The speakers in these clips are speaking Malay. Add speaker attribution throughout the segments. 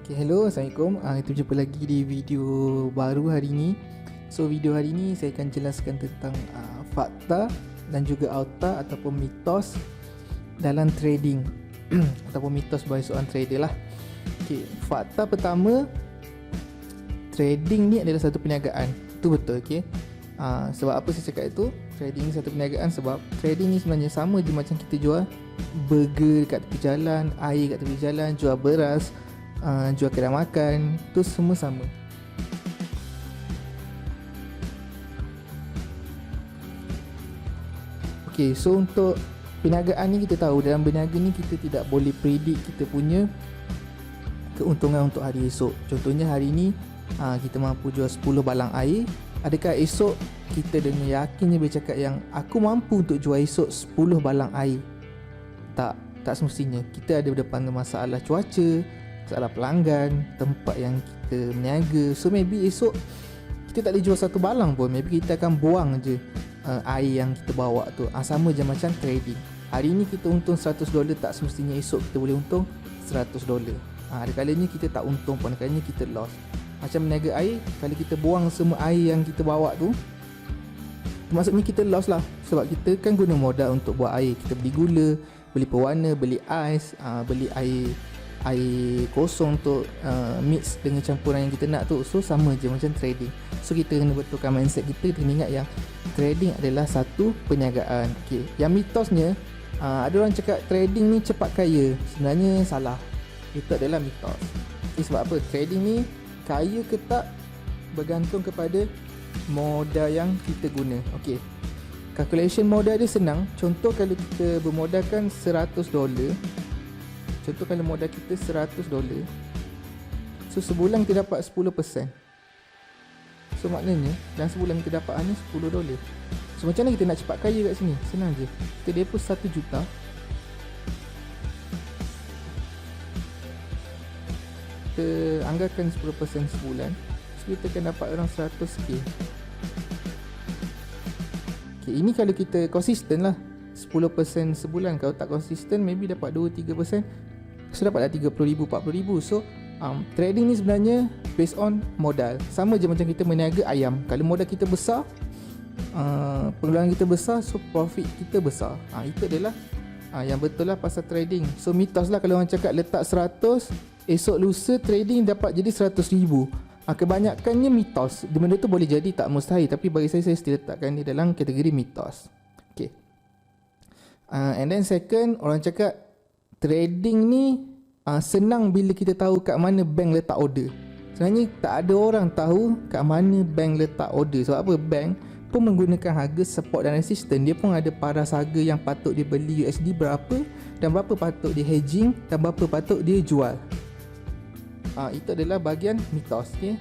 Speaker 1: Okay, hello, Assalamualaikum. Kita jumpa lagi di video baru hari ini. So, video hari ini saya akan jelaskan tentang fakta dan juga auta ataupun mitos dalam trading ataupun mitos bagi seorang trader lah. Okay, fakta pertama, trading ni adalah satu perniagaan. Itu betul, okay. Sebab apa saya cakap itu? Trading ni satu perniagaan sebab trading ni sebenarnya sama je macam kita jual burger kat tepi jalan, air kat tepi jalan, jual beras, jual kedai makan, tu semua sama. Okay, so untuk perniagaan ni kita tahu dalam berniaga ni kita tidak boleh predict kita punya keuntungan untuk hari esok. Contohnya hari ni kita mampu jual 10 balang air. Adakah esok kita dengan yakinnya bercakap yang aku mampu untuk jual esok 10 balang air? Tak semestinya. Kita ada berdepan dengan masalah cuaca, masalah pelanggan, tempat yang kita berniaga. So maybe esok kita tak boleh jual satu balang pun. Maybe kita akan buang je air yang kita bawa tu. Sama je macam trading. Hari ni kita untung $100, tak semestinya esok kita boleh untung $100. Ada kalanya kita tak untung pun, ada kalanya kita loss. Macam berniaga air, kalau kita buang semua air yang kita bawa tu, maksudnya kita loss lah. Sebab kita kan guna modal untuk buat air. Kita beli gula, beli pewarna, beli ais, beli air kosong untuk mix dengan campuran yang kita nak tu. So sama je macam trading. So kita kena betulkan mindset kita. Kita kena ingat yang trading adalah satu perniagaan. Okay. Yang mitosnya, ada orang cakap trading ni cepat kaya. Sebenarnya salah. Itu adalah mitos. Okay, sebab apa? Trading ni kaya ke tak bergantung kepada modal yang kita guna. Okay, calculation modal dia senang. Contoh kalau kita bermodalkan $100, contoh kalau modal kita $100, so sebulan kita dapat 10%. So maknanya dalam sebulan kita dapat hanya $10. So macam mana kita nak cepat kaya kat sini? Senang je. Kita deposit 1 juta, kita anggarkan 10% sebulan, so kita akan dapat orang 100k. Okay, ini kalau kita konsisten lah 10% sebulan. Kalau tak konsisten, maybe dapat 2-3%, so dapatlah 30,000, 40,000. So trading ni sebenarnya based on modal. Sama je macam kita meniaga ayam. Kalau modal kita besar, pengeluaran kita besar, so profit kita besar. Itu adalah yang betul lah pasal trading. So mitos lah kalau orang cakap letak 100, esok lusa trading dapat jadi 100,000. Kebanyakannya mitos. Benda tu boleh jadi, tak mustahil. Tapi bagi saya still letakkan dia dalam kategori mitos. Okay. And then second, orang cakap trading ni senang bila kita tahu kat mana bank letak order. Sebenarnya tak ada orang tahu kat mana bank letak order. Sebab apa? Bank pun menggunakan harga support dan resistance. Dia pun ada paras harga yang patut dia beli USD berapa, dan berapa patut dia hedging, dan berapa patut dia jual. Itu adalah bahagian mitos. Okay?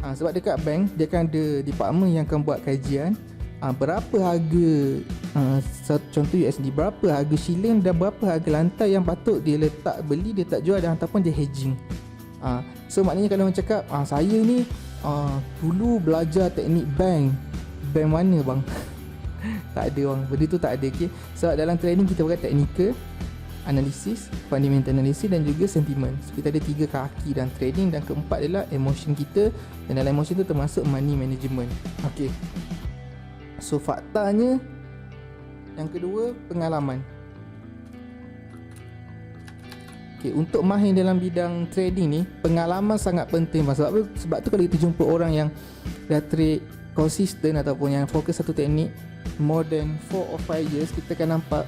Speaker 1: Sebab dekat bank dia akan ada department yang akan buat kajian berapa harga contoh USD, berapa harga shilling, dan berapa harga lantai yang patut dia letak beli, dia tak jual, dan ataupun dia hedging. So maknanya kalau orang cakap saya ni dulu belajar teknik bank mana bang? Tak ada orang, benda tu tak ada. Okay? Sebab dalam trading kita buat technical analysis, fundamental analysis, dan juga sentiment. So kita ada 3 kaki dalam trading, dan keempat adalah emotion kita, dan dalam emotion tu termasuk money management. Okay. So faktanya, yang kedua, pengalaman. Okay, untuk mahir dalam bidang trading ni, pengalaman sangat penting. Sebab tu kalau kita jumpa orang yang dah trade konsisten ataupun yang fokus satu teknik more than 4 or 5 years, kita akan nampak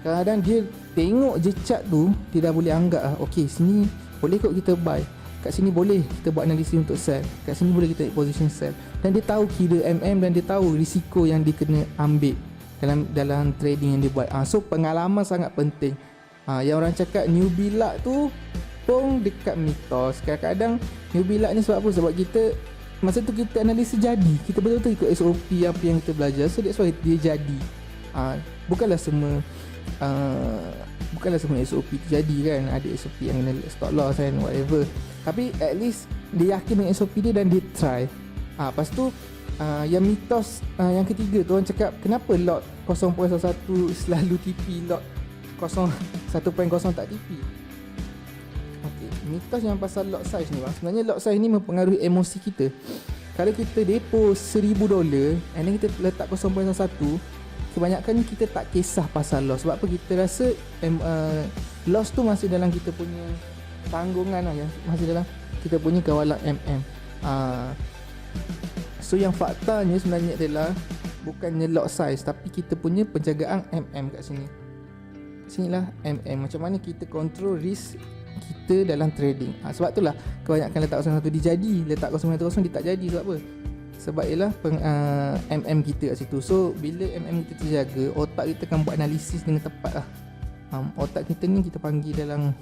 Speaker 1: kadang-kadang dia tengok je chart tu, dia dah boleh anggap okay, sini boleh kot kita buy, kat sini boleh kita buat analisis untuk sell, kat sini boleh kita take position sell, dan dia tahu kira dan dia tahu risiko yang dia kena ambil dalam trading yang dia buat. So pengalaman sangat penting. Yang orang cakap newbie luck tu pun dekat mitos. Kadang-kadang newbie luck ni sebab apa? Sebab kita masa tu kita analisis jadi, kita betul-betul ikut SOP apa yang kita belajar. So that's why dia jadi. Bukanlah semua SOP jadi kan. Ada SOP yang kena stop loss kan, whatever. Tapi at least dia yakin dengan SOP dia dan dia try. Lepas tu yang mitos yang ketiga tu, orang cakap kenapa lot 0.01 selalu TP, lot 1.0 tak tipi. Okey, mitos yang pasal lot size ni bang, sebenarnya lot size ni mempengaruhi emosi kita. Kalau kita depo $1,000 and then kita letak 0.1, kebanyakan kita tak kisah pasal loss. Sebab apa? Kita rasa loss tu masih dalam kita punya tanggungan lah, yang masih dalam kita punya kawalan so yang faktanya sebenarnya adalah bukannya lot size, tapi kita punya penjagaan kat sini. Sinilah macam mana kita control risk kita dalam trading. Sebab itulah kebanyakan letak 01 dia jadi, letak 0.1 dia tak jadi. Sebab apa? Sebab ialah kita kat situ. So bila kita terjaga, otak kita akan buat analisis dengan tepat lah. Otak kita ni kita panggil dalam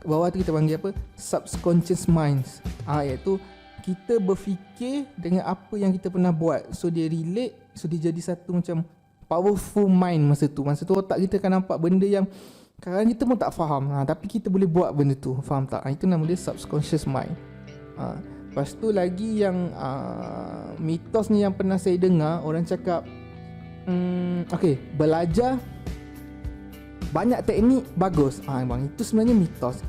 Speaker 1: bawah tu kita panggil apa? Subconscious minds. Iaitu kita berfikir dengan apa yang kita pernah buat. So dia relate, so dia jadi satu macam powerful mind masa tu. Masa tu otak kita akan nampak benda yang kadang kita pun tak faham, tapi kita boleh buat benda tu. Faham tak? Itu nama dia subconscious mind. Lepas tu lagi yang mitos ni yang pernah saya dengar, orang cakap belajar banyak teknik bagus. Bang, itu sebenarnya mitos.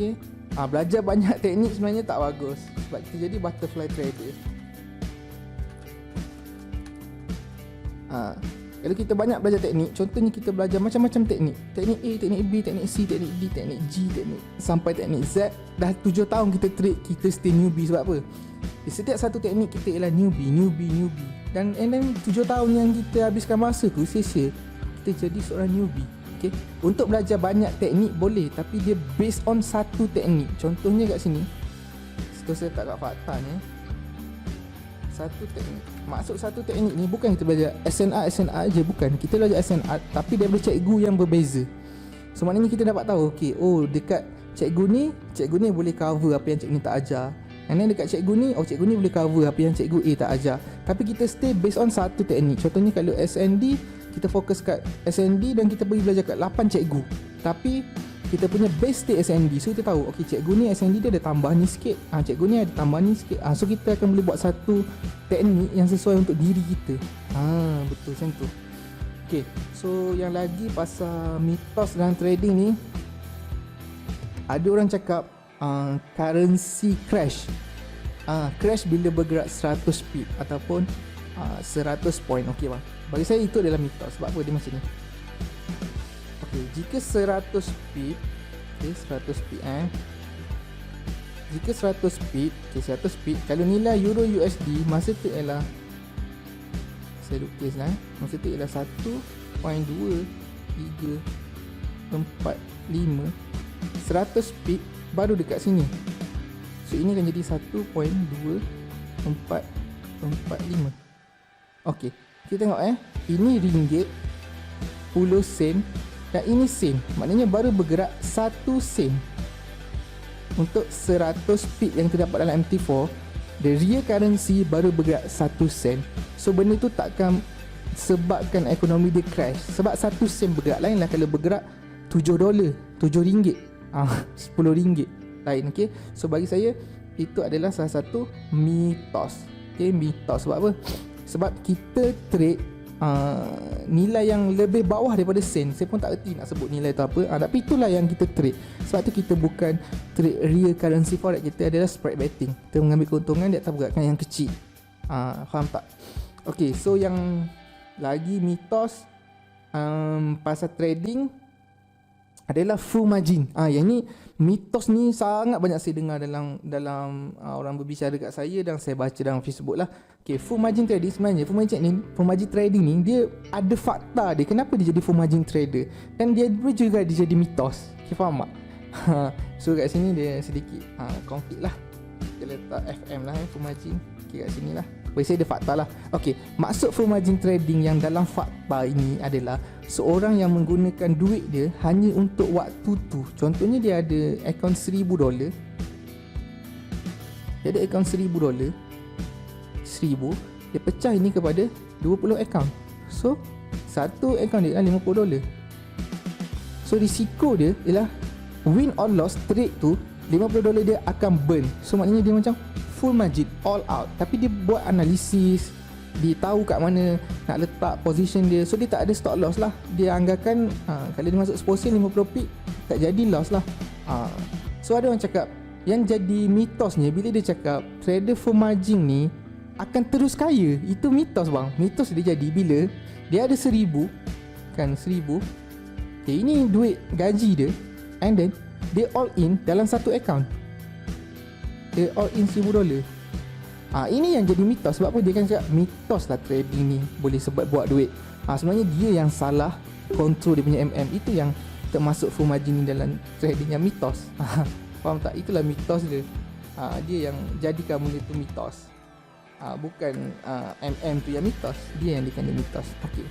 Speaker 1: Belajar banyak teknik sebenarnya tak bagus, sebab kita jadi butterfly trader. Kalau kita banyak belajar teknik, contohnya kita belajar macam-macam teknik. Teknik A, teknik B, teknik C, teknik D, teknik G, teknik sampai teknik Z. Dah 7 tahun kita trade, kita still newbie. Sebab apa? Di setiap satu teknik kita ialah newbie. Dan 7 tahun yang kita habiskan masa tu sia-sia, kita jadi seorang newbie. Okay? Untuk belajar banyak teknik boleh, tapi dia based on satu teknik. Contohnya kat sini, saya letak kat fakta ni, satu teknik. Maksud satu teknik ni bukan kita belajar SNR je, bukan. Kita belajar SNR tapi daripada cikgu yang berbeza. So maknanya kita dapat tahu, dekat cikgu ni boleh cover apa yang cikgu ni tak ajar. And then dekat cikgu ni boleh cover apa yang cikgu A tak ajar. Tapi kita stay based on satu teknik. Contohnya kalau SND, kita fokus kat SND dan kita pergi belajar kat 8 cikgu. Tapi kita punya base stay SND. So kita tahu, cikgu ni SND dia ada tambah ni sikit, cikgu ni ada tambah ni sikit. So kita akan boleh buat satu teknik yang sesuai untuk diri kita. Betul macam tu. So yang lagi pasal mitos dalam trading ni, ada orang cakap currency crash. Crash bila bergerak 100 pip ataupun 100 point. Bang, bagi saya itu adalah mitos. Sebab apa dia macam ni? Jika 100 pip, 100 pip jika 100 pip, 100 pip, kalau nilai euro USD masa tu ialah, saya lukis lah, masa tu ialah 1.2345, 100 pip baru dekat sini. So ini akan jadi 1.2445. Kita tengok ini ringgit, 10 sen dan ini sen. Maknanya baru bergerak 1 sen. Untuk 100 pip yang kita dapat dalam MT4, the real currency baru bergerak 1 sen. So benda tu takkan sebabkan ekonomi dia crash. Sebab 1 sen bergerak. Lain lah kalau bergerak $7, 7 ringgit, 10 ringgit. Lain. So bagi saya itu adalah salah satu mitos. Mitos. Sebab apa? Sebab kita trade nilai yang lebih bawah daripada sen. Saya pun tak erti nak sebut nilai tu apa, tapi itulah yang kita trade. Sebab tu kita bukan trade real currency forex, kita adalah spread betting. Kita mengambil keuntungan di atas pergerakan yang kecil. Faham tak? So yang lagi mitos pasal trading adalah full margin. Yang ni, mitos ni sangat banyak saya dengar dalam orang berbicara kat saya dan saya baca dalam Facebook lah. Full margin trading sebenarnya, full margin trading ni dia ada fakta dia. Kenapa dia jadi full margin trader? Dan dia juga dia jadi mitos. Faham tak? So kat sini dia sedikit konflik lah. Kita letak FM lah, full margin. Kat sini lah. Bagi saya ada fakta lah. Maksud full margin trading yang dalam fakta ini adalah seorang yang menggunakan duit dia hanya untuk waktu tu. Contohnya dia ada akaun $1,000. Dia ada akaun $1,000. 1,000, dia pecah ini kepada 20 akaun. So satu akaun dia adalah $50. So risiko dia ialah win or loss trade tu $50 dia akan burn. So maknanya dia macam full margin, all out. Tapi dia buat analisis, Dia tahu kat mana nak letak position dia. So dia tak ada stop loss lah. Dia anggarkan kalau dia masuk 10% 50 pip, tak jadi loss lah. So ada orang cakap, yang jadi mitosnya bila dia cakap trader full margin ni akan terus kaya. Itu mitos bang. Mitos dia jadi bila dia ada 1,000 kan, 1,000. Okay, ini duit gaji dia, and then dia all in dalam satu account. Dia all in $1,000. Ini yang jadi mitos. Sebab apa dia kan cakap mitos lah trading ni boleh sebab buat duit. Sebenarnya dia yang salah control dia punya MM. Itu yang termasuk full margin ni dalam trading yang mitos. Faham tak? Itulah mitos dia. Dia yang jadikan benda tu mitos. Bukan MM tu yang mitos. Dia yang dikandung mitos. Okey.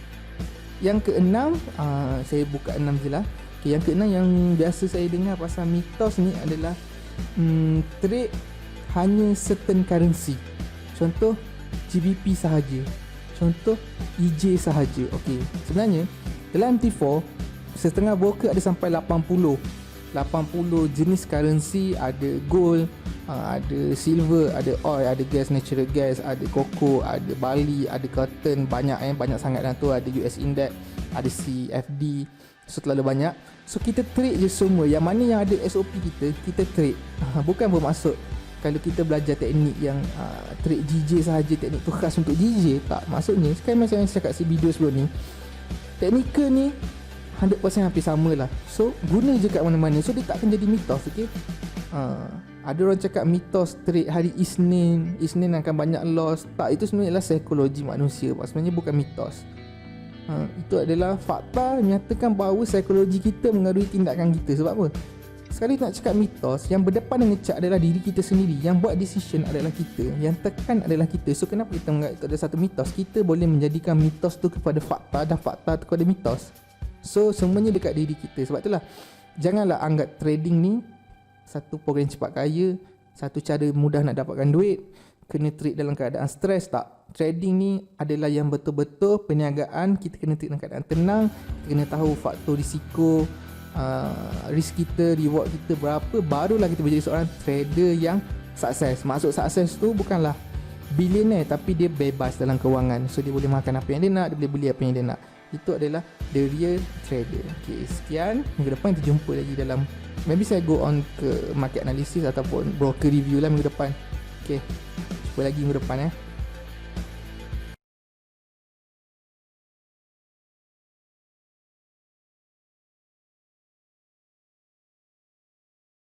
Speaker 1: Yang keenam, saya buka 6 je lah. Okay, yang keenam yang biasa saya dengar pasal mitos ni adalah trade hanya certain currency. Contoh GBP sahaja, contoh EJ sahaja. Okey, sebenarnya dalam MT4 setengah broker ada sampai 80 jenis currency. Ada gold, ada silver, ada oil, ada gas, natural gas, ada cocoa, ada barley, ada cotton. Banyak sangat dalam tu. Ada US index, ada CFD. So terlalu banyak. So kita trade je semua. Yang mana yang ada SOP kita trade. Bukan bermaksud kalau kita belajar teknik yang trade GJ sahaja, teknik tu khas untuk GJ. Tak, maksudnya sekarang macam yang saya cakap si video sebelum ni, teknikal ni 100% hampir sama lah. So guna je kat mana-mana. So dia tak akan jadi mitos. Okay? Ada orang cakap mitos trade hari Isnin akan banyak loss. Tak, itu sebenarnya adalah psikologi manusia. Sebenarnya bukan mitos. Itu adalah fakta menyatakan bahawa psikologi kita mengaruhi tindakan kita. Sebab apa? Sekali nak cakap mitos, yang berdepan dengan cak adalah diri kita sendiri. Yang buat decision adalah kita, yang tekan adalah kita. So kenapa kita menganggap itu adalah satu mitos? Kita boleh menjadikan mitos tu kepada fakta dan fakta tu kepada mitos. So semuanya dekat diri kita. Sebab itulah janganlah anggap trading ni satu program cepat kaya, satu cara mudah nak dapatkan duit, kena trade dalam keadaan stres. Tak, trading ni adalah yang betul-betul perniagaan. Kita kena trade dalam keadaan tenang. Kita kena tahu faktor risiko, risk kita, reward kita berapa, barulah kita menjadi seorang trader yang sukses. Maksud sukses tu bukanlah billionaire, tapi dia bebas dalam kewangan. So dia boleh makan apa yang dia nak, dia boleh beli apa yang dia nak. Itu adalah the real trader. Okay, sekian. Minggu depan kita jumpa lagi dalam, maybe saya go on ke market analysis ataupun broker review lah minggu depan. Okay, jumpa lagi minggu depan